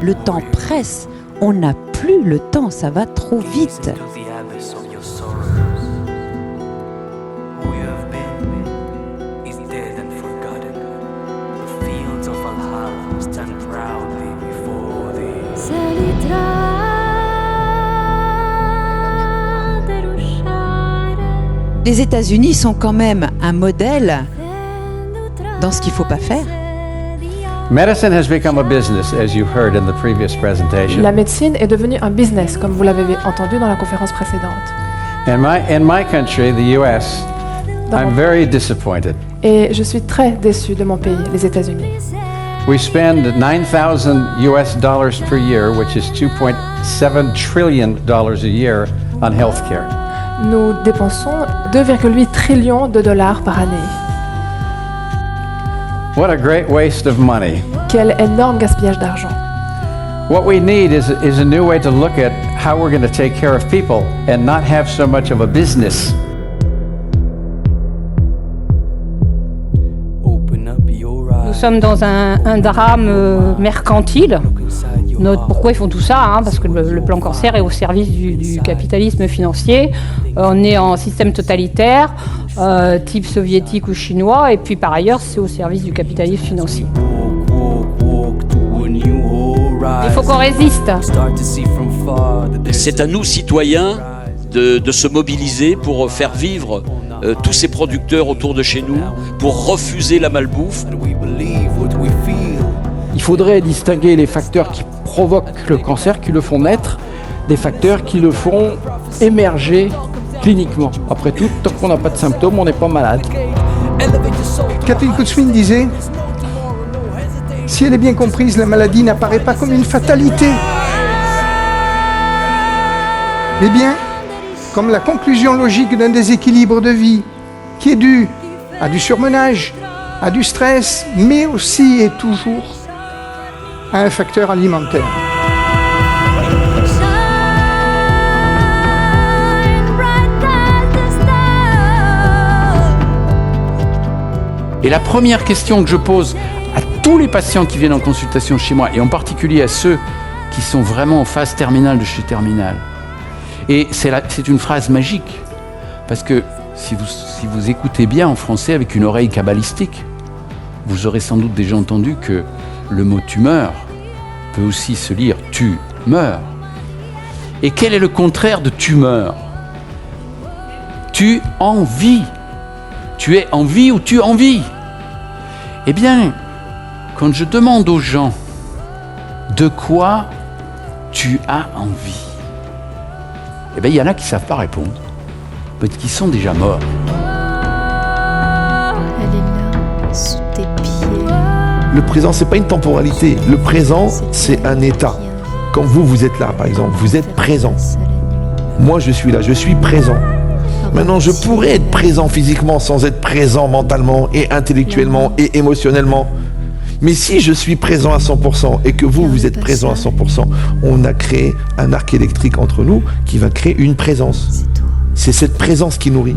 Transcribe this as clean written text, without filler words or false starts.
Le temps presse. On n'a plus le temps, ça va trop vite. Les États-Unis sont quand même un modèle dans ce qu'il ne faut pas faire. Medicine has become a business, as you heard in the previous presentation. La médecine est devenue un business, comme vous l'avez entendu dans la conférence précédente. In my country, the US, I'm very disappointed. Et je suis très déçu de mon pays, les États-Unis. We spend $9,000 per year, which is $2.7 trillion a year, on healthcare. Nous dépensons 2,8 trillions de dollars par année. What a great waste of money. Quel énorme gaspillage d'argent. What we need is a new way to look at how we're going to take care of people and not have so much of a business. Nous sommes dans un drame mercantile. Pourquoi ils font tout ça, parce que le plan cancer est au service du capitalisme financier. On est en système totalitaire, type soviétique ou chinois, et puis par ailleurs, c'est au service du capitalisme financier. Il faut qu'on résiste. C'est à nous, citoyens, de se mobiliser pour faire vivre tous ces producteurs autour de chez nous, pour refuser la malbouffe. Il faudrait distinguer les facteurs qui provoquent le cancer, qui le font naître, des facteurs qui le font émerger cliniquement. Après tout, tant qu'on n'a pas de symptômes, on n'est pas malade. Catherine Kutzwin disait « Si elle est bien comprise, la maladie n'apparaît pas comme une fatalité, mais bien comme la conclusion logique d'un déséquilibre de vie qui est dû à du surmenage, à du stress, mais aussi et toujours à un facteur alimentaire. » Et la première question que je pose à tous les patients qui viennent en consultation chez moi, et en particulier à ceux qui sont vraiment en phase terminale de chez Terminal, et c'est une phrase magique, parce que si vous écoutez bien en français avec une oreille kabbalistique, vous aurez sans doute déjà entendu que le mot tumeur peut aussi se lire tu meurs. Et quel est le contraire de tumeur? Tu en vis. Tu es en vie ou tu en vis? Eh bien, quand je demande aux gens de quoi tu as envie, eh bien, il y en a qui ne savent pas répondre, parce qu'ils sont déjà morts. Elle est là, sous tes pieds. Le présent, c'est pas une temporalité. Le présent, c'est un état. Comme vous êtes là, par exemple, vous êtes présent. Moi, je suis là, je suis présent. Maintenant, je pourrais être présent physiquement sans être présent mentalement et intellectuellement et émotionnellement. Mais si je suis présent à 100% et que vous êtes présent à 100%, on a créé un arc électrique entre nous qui va créer une présence. C'est cette présence qui nourrit.